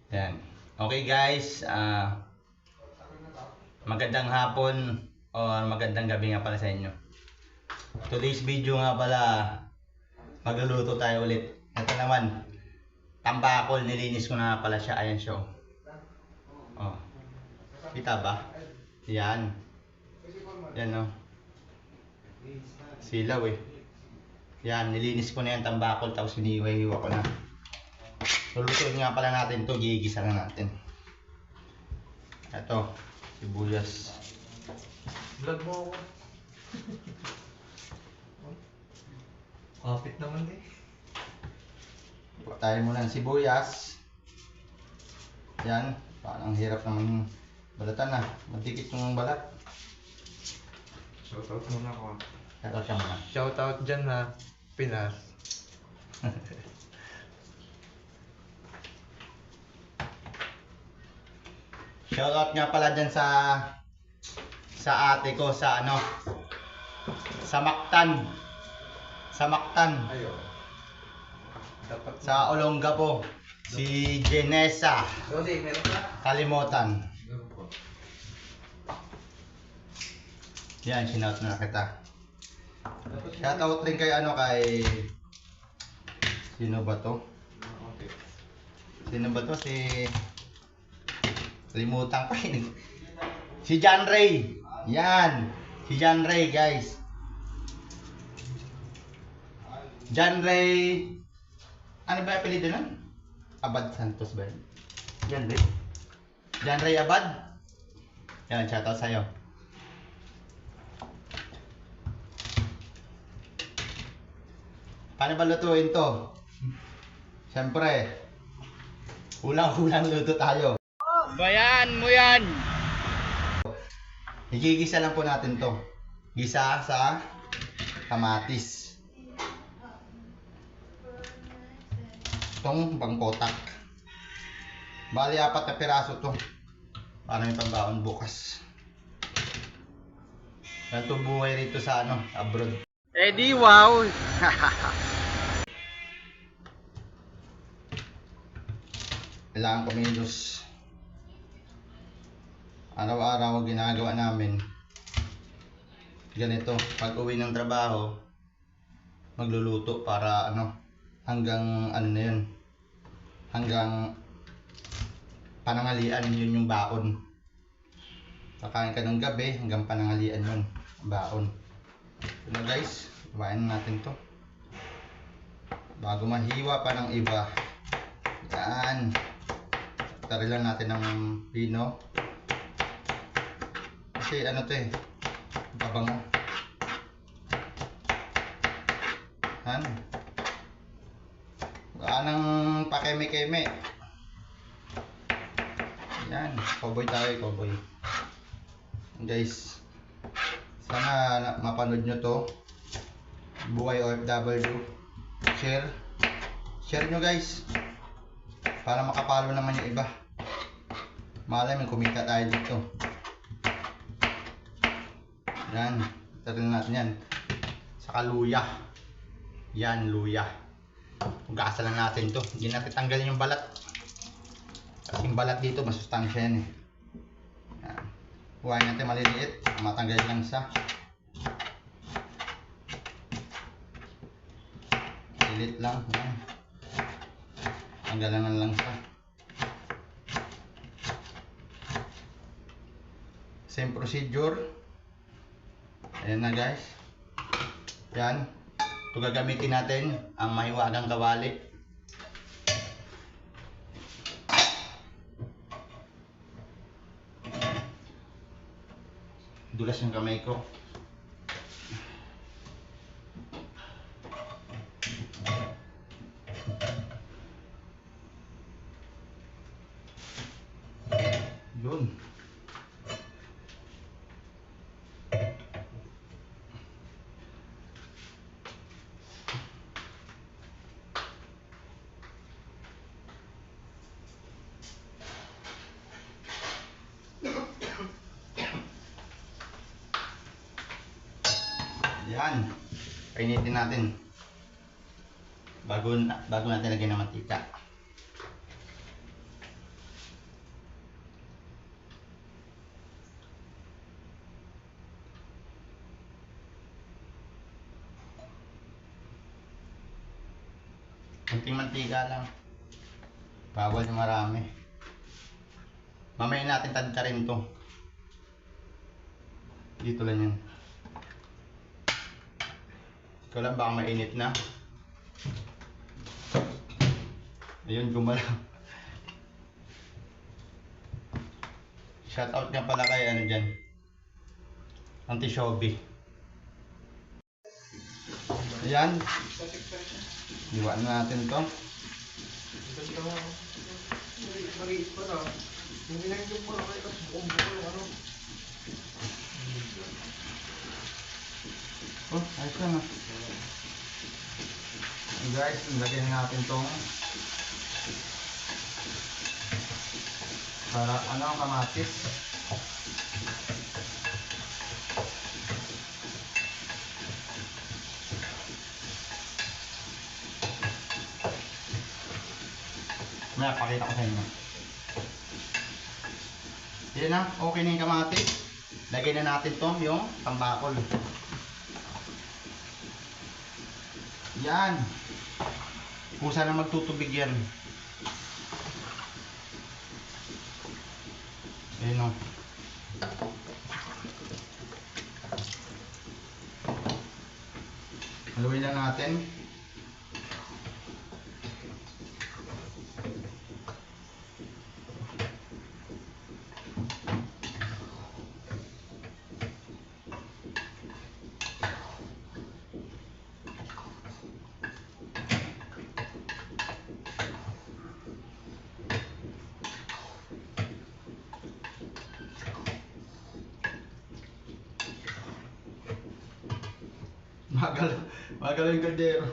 Yan. Okay guys, magandang hapon or magandang gabi nga pala sa inyo. Today's video nga pala, magluluto tayo ulit. Ito naman, tambakol, nilinis ko na pala siya. Ayan siya. Oh. Kita ba? Yan. Yan o. Silaw eh. Yan, nilinis ko na yung tambakol tapos hiniwa-hiwa ko na. Lulutuin nga pala natin to, gigisa na natin. Ito, sibuyas. Vlog mo ako. Kapit naman eh. Buka tayo muna ng sibuyas. Yan, parang hirap naman balatan na. Madikit yung balat. Shoutout muna ako. Ito siya muna. Shoutout dyan ha, Pinas. Shoutout nga pala dyan sa ate ko sa ano, sa Mactan. Sa Mactan. Ayo. Dapat Sa Olongapo. Si Jenessa. Dodi, meron ka? Kalimutan. Meron po. Yan, shoutout na kita. Shoutout rin kay ano, kay sino ba to? Okay. Sino ba to? Si kalimutan ko eh. Si John Ray. Yan. Si John Ray, guys. John Ray. Ano ba yung apelido nun? Abad Santos ba yun? John Ray. John Ray Abad. Yan, shoutout sa'yo. Paano ba lutuin to? Siyempre, ulang-ulang luto tayo. Bayan mo yan! Igigisa lang po natin to. Gisa sa kamatis. Itong bangkotak. Bali 4 na piraso to. Para may pambaon bukas. Ganito buhay rito sa ano, abroad. Eddie, wow! Kailangan kumilos. Araw-araw ginagawa namin ganito. Pag uwi ng trabaho, magluluto para ano, hanggang ano na yun, hanggang panangalian, yun yung baon. Kakain ka ng gabi hanggang panangalian yun, baon. So guys, kumain natin to bago mahiwa pa ng iba. Yan, tari lang natin ng pino kasi ano to eh, babango. Han, wala nang pakeme-keme. Yan, cowboy tayo, cowboy. Guys, sana mapanood nyo to. Buhay OFW. Share nyo guys, para makapalo naman yung iba. Malay may kumita tayo dito. Yan, tarin natin yan. Saka luya. Yan, luya. Ugasa lang natin to. Hindi natin tanggalin yung balat. Kasi yung balat dito masustansya yan eh. Yan. Buhay natin maliliit. Matanggal lang sa lilit lang. Yan. Tanggalan lang sa. Same procedure. Ayan na guys. Yan. Ito gagamitin natin ang mahiwagang kawali. Dulas yung kamay ko. Yun. Yan. Painitin natin. Bago natin lagyan ng mantika. Kunting mantika lang. Bawal yung marami. Mamaya natin tadtarin to. Dito lang yan. Ikaw lang baka mainit na. Ayun, gumalaw. Shoutout nga pala kay ano dyan. Auntie Shobi. Ayan. Iwan natin to. Maliit pa na. Yung inangin mo na kayo kasi buong-buo yung ano. Oh, ayos lang ah. And guys, lagyan natin tong para ano ang kamatis. May pakita ko sa inyo. Yan na, okay na yung kamatis. Lagyan na natin to yung tambakol. Yan. Kusa na magtutubig yan. Ayan o. Haluin lang natin. Magal yung kaldero.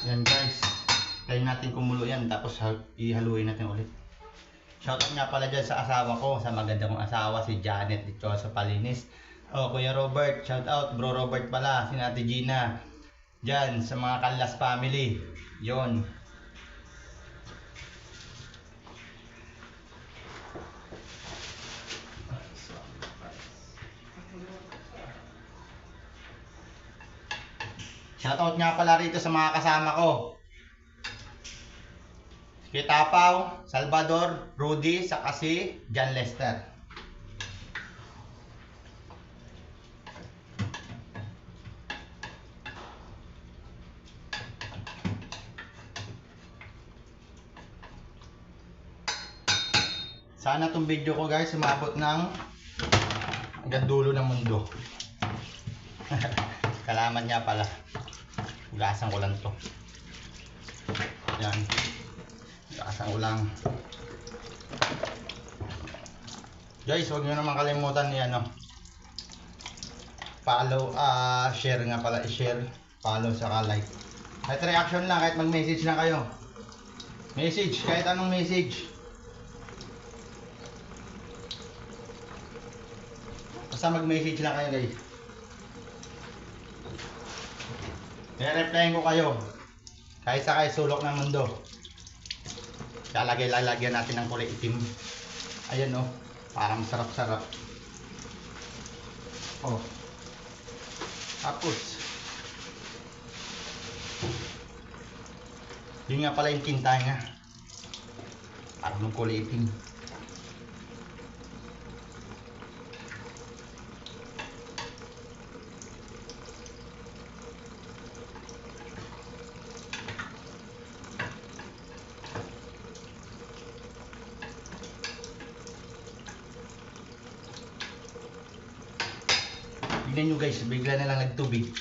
Yan guys, kain natin kumulo yan tapos ihaluin natin ulit. Shoutout nga pala dyan sa asawa ko, sa maganda kong asawa si Janet dito sa Palinis. Oh, Kuya Robert, shoutout Bro Robert pala, si Ate Gina. Dyan sa mga Callas family. Yon. Shoutout nga pala rito sa mga kasama ko. Si Tapaw, Salvador, Rudy, saka si John Lester. Sana itong video ko guys umabot ng hanggang dulo ng mundo. Kalaman nga pala. Hugasan ko lang to. Yan. Hugasan ko lang. Guys, huwag nyo naman kalimutan ni ano. Follow, share nga pala. I-share, follow, saka like. Kahit reaction lang, kahit mag-message lang kayo. Message, kahit anong message. Basta mag-message lang kayo guys. I-replyan ko kayo. Kahit sa kayo sulok ng mundo. Lalagyan natin ng kulay itim. Ayan oh. Parang sarap-sarap. Oh. Tapos. Yun nga pala yung tinta niya. Parang ng kulay itim. Tignan nyo guys, bigla na lang nagtubig.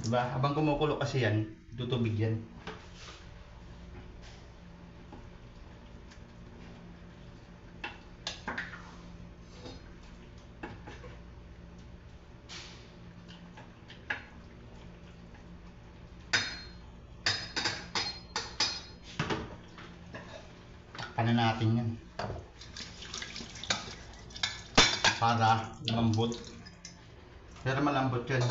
Diba? Habang kumukulo kasi yan, tutubig yan. Takpan na natin yan. Para malambot. Pero malambot yan.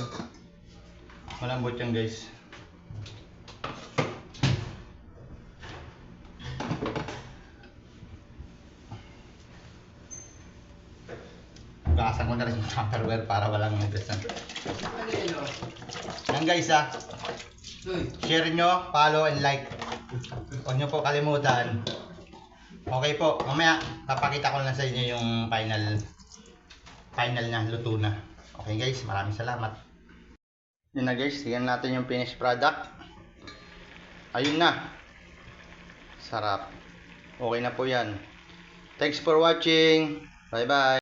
Malambot yan guys. na rin yung Tupperware para walang hugasan. Ano yun o? Yan guys Uy. share nyo, follow and like. Huwag nyo po kalimutan. Okay po, mamaya papakita ko lang sa inyo yung final na, luto na. Okay guys, maraming salamat. Yun na guys, tingnan natin yung finished product. Ayun na. Sarap. Okay na po yan. Thanks for watching. Bye bye.